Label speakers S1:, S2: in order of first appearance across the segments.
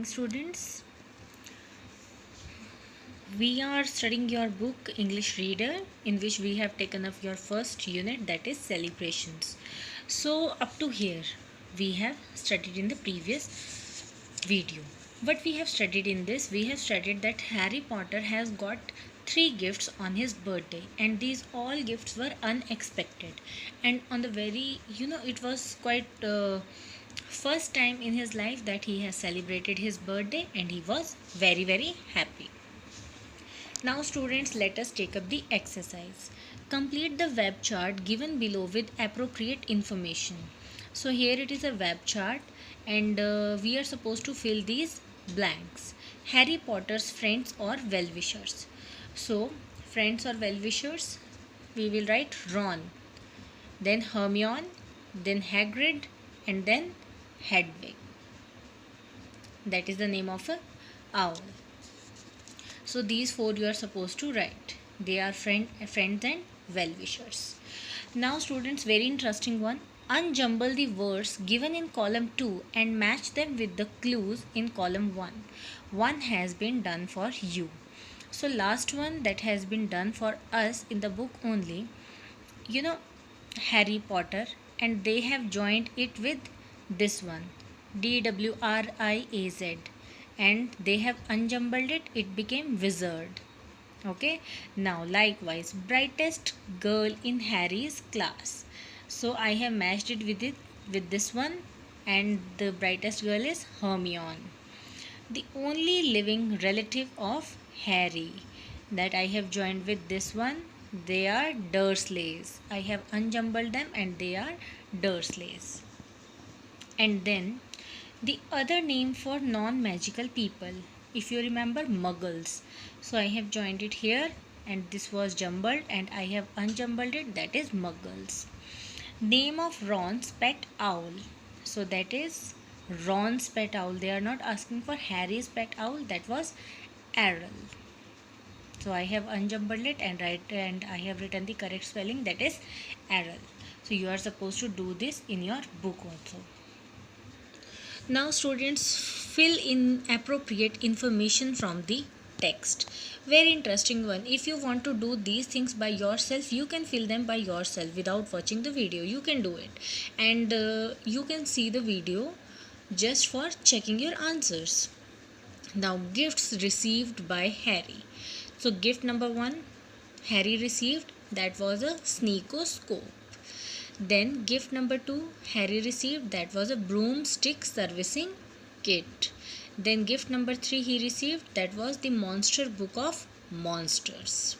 S1: morning, students. We are studying your book English Reader, in which we have taken up your first unit, that is celebrations. So, up to here, we have studied in the previous video. What we have studied in this, we have studied that Harry Potter has got 3 gifts on his birthday, and these all gifts were unexpected. And on the very, it was quite first time in his life that he has celebrated his birthday, and he was very, very happy. Now students, let us take up the exercise. Complete the web chart given below with appropriate information. So here it is a web chart, and we are supposed to fill these blanks. Harry Potter's friends or well-wishers. So friends or well-wishers, we will write Ron, then Hermione, then Hagrid, and then Hedwig. That is the name of a owl. So these 4 you are supposed to write. They are friends and well-wishers. Now students, very interesting one. Unjumble the words given in column 2 and match them with the clues in column 1. One has been done for you. So last one that has been done for us in the book only, Harry Potter, and they have joined it with this one, DWRIAZ, and they have unjumbled it became wizard. Okay, now likewise, brightest girl in Harry's class. So I have matched it with this one, and the brightest girl is Hermione. The only living relative of Harry, that I have joined with this one, they are Dursleys. I have unjumbled them, and they are Dursleys. And then the other name for non-magical people, if you remember, muggles. So I have joined it here, and this was jumbled, and I have unjumbled it, that is muggles. Name of Ron's pet owl. So that is Ron's pet owl. They are not asking for Harry's pet owl, that was Errol. So I have unjumbled it and I have written the correct spelling, that is Errol. So you are supposed to do this in your book also. Now students, fill in appropriate information from the text. Very interesting one. If you want to do these things by yourself, you can fill them by yourself without watching the video. You can do it, and you can see the video just for checking your answers. Now, gifts received by Harry. So gift number 1 Harry received, that was a sneakoscope. Then gift number 2 Harry received, that was a broomstick servicing kit. Then gift number 3 he received, that was the monster book of monsters.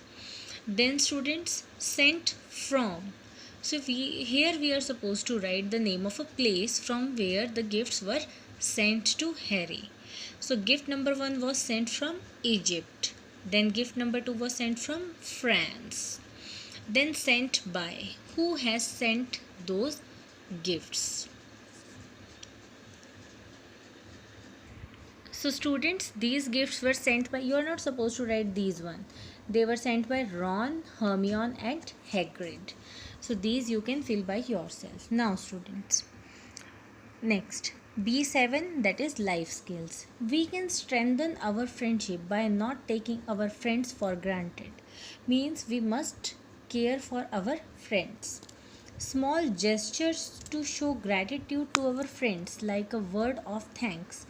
S1: Then students, sent from. So here we are supposed to write the name of a place from where the gifts were sent to Harry. So gift number 1 was sent from Egypt. Then gift number 2 was sent from France. Then sent by. Who has sent those gifts? So students, these gifts were sent by, you are not supposed to write these one. They were sent by Ron, Hermione and Hagrid. So these you can fill by yourself. Now students, next, B7, that is life skills. We can strengthen our friendship by not taking our friends for granted. Means we must care for our friends. Small gestures to show gratitude to our friends, like a word of thanks,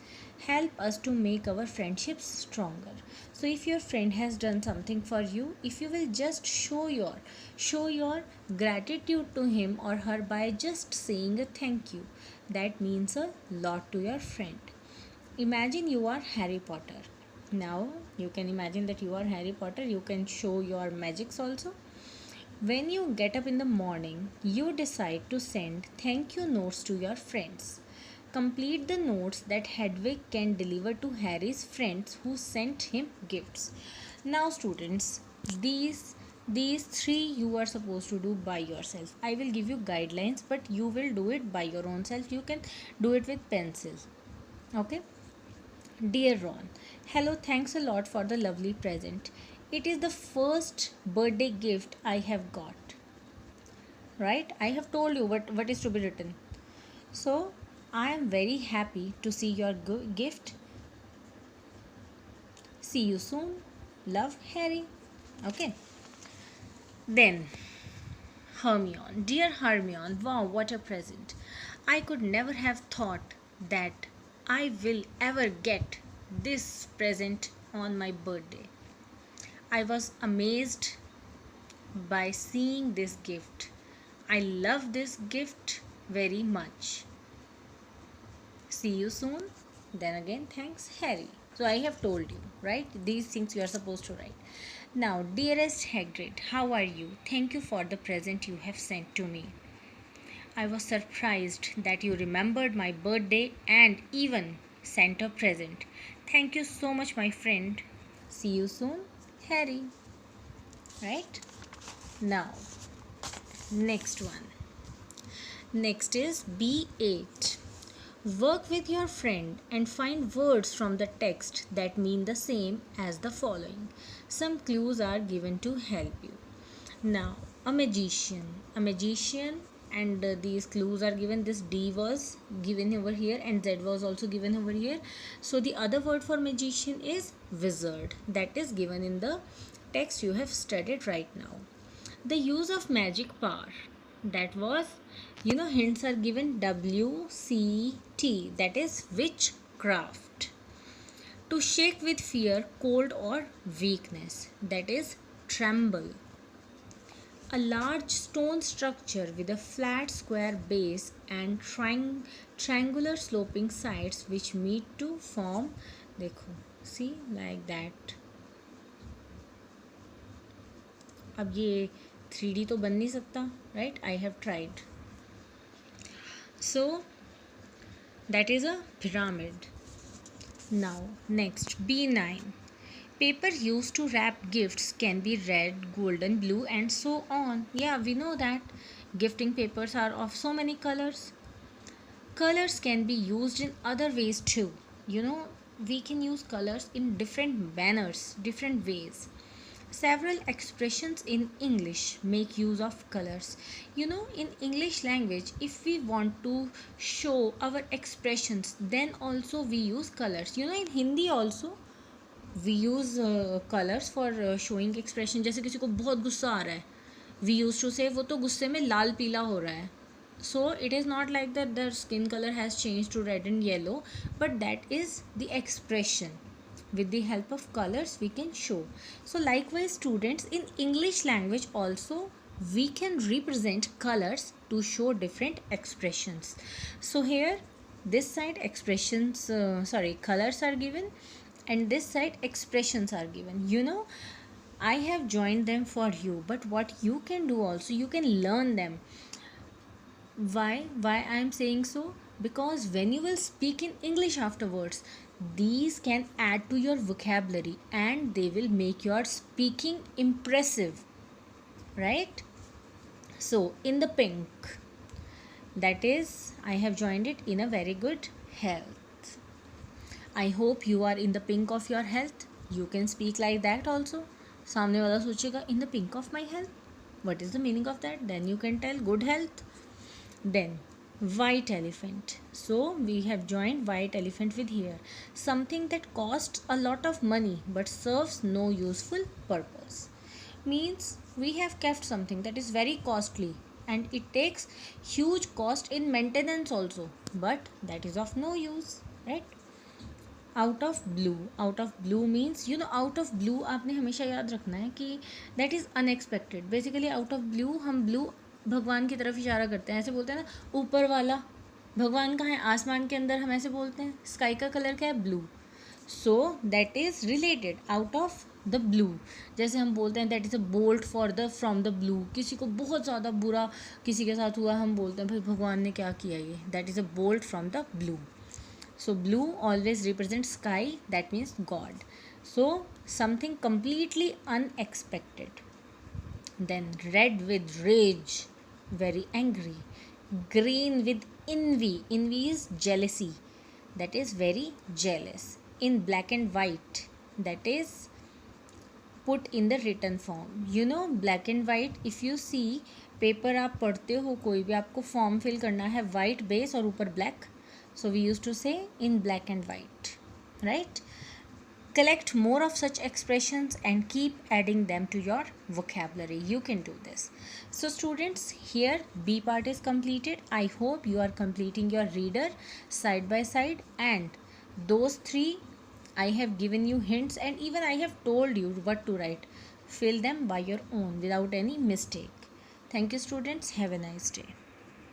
S1: help us to make our friendships stronger. So if your friend has done something for you, if you will just show your gratitude to him or her by just saying a thank you, that means a lot to your friend. Imagine you are Harry Potter. Now you can imagine that you are Harry Potter. You can show your magics also. When you get up in the morning, you decide to send thank you notes to your friends. Complete the notes that Hedwig can deliver to Harry's friends who sent him gifts. Now students, these 3 you are supposed to do by yourself. I will give you guidelines, but you will do it by your own self. You can do it with pencil. Okay? Dear Ron, hello, thanks a lot for the lovely present. It is the first birthday gift I have got. Right? I have told you what is to be written. So, I am very happy to see your gift. See you soon. Love, Harry. Okay. Then Hermione. Dear Hermione, wow, what a present. I could never have thought that I will ever get this present on my birthday. I was amazed by seeing this gift. I love this gift very much. See you soon. Then again, thanks, Harry. So I have told you, right? These things you are supposed to write. Now, dearest Hagrid, how are you? Thank you for the present you have sent to me. I was surprised that you remembered my birthday and even sent a present. Thank you so much, my friend. See you soon, Harry. Right? Now, next one. Next is B8. Work with your friend and find words from the text that mean the same as the following. Some clues are given to help you. Now, a magician. A magician, and these clues are given. This D was given over here and Z was also given over here. So the other word for magician is wizard. That is given in the text you have studied right now. The use of magic power. That was, hints are given WCT. That is witchcraft. To shake with fear, cold or weakness. That is tremble. A large stone structure with a flat square base and triangular sloping sides which meet to form, देखो, see, like that. अब ये 3D तो बन नहीं सकता, right? I have tried. So that is a pyramid. Now next, B9. Paper used to wrap gifts can be red, golden, blue and so on. Yeah, we know that. Gifting papers are of so many colors. Colors can be used in other ways too. We can use colors in different manners, different ways. Several expressions in English make use of colors. In English language, if we want to show our expressions, then also we use colors. In Hindi also, we use colors for showing expression. जैसे किसी को बहुत गुस्सा आ रहा है, we used to say वो तो गुस्से में लाल पीला हो रहा है. So it is not like that their skin color has changed to red and yellow, but that is the expression. With the help of colors we can show. So likewise, students, in English language also we can represent colors to show different expressions. So here this side colors are given, and this side expressions are given. I have joined them for you, but what you can do also, you can learn them. Why I am saying so? Because when you will speak in English afterwards, these can add to your vocabulary and they will make your speaking impressive, right? So in the pink, that is, I have joined it in a very good health. I hope you are in the pink of your health. You can speak like that also. सामने वाला सोचेगा in the pink of my health. What is the meaning of that? Then you can tell good health. Then white elephant. So we have joined white elephant with here. Something that costs a lot of money but serves no useful purpose. Means we have kept something that is very costly and it takes huge cost in maintenance also, but that is of no use, right? Out of blue means, out of blue आपने हमेशा याद रखना है कि that is unexpected. Basically out of blue, हम blue भगवान की तरफ इशारा करते हैं. ऐसे बोलते हैं ना, ऊपर वाला भगवान कहाँ है, आसमान के अंदर, हम ऐसे बोलते हैं. स्काई का कलर क्या है, blue. So that is related, out of the blue. जैसे हम बोलते हैं that is a bolt from the blue. किसी को बहुत ज़्यादा बुरा किसी के साथ हुआ, हम बोलते हैं भाई भगवान ने क्या किया ये, that is a bolt from the blue. So blue always represents sky, that means God. So something completely unexpected. Then red with rage, very angry. Green with envy. Envy is jealousy, that is very jealous. In black and white, that is put in the written form. Black and white, if you see paper आप पढ़ते हो कोई भी, आपको form fill करना है white base और ऊपर black. So we used to say in black and white, right? Collect more of such expressions and keep adding them to your vocabulary. You can do this. So students, here B part is completed. I hope you are completing your reader side by side, and those three I have given you hints, and even I have told you what to write. Fill them by your own without any mistake. Thank you students. Have a nice day.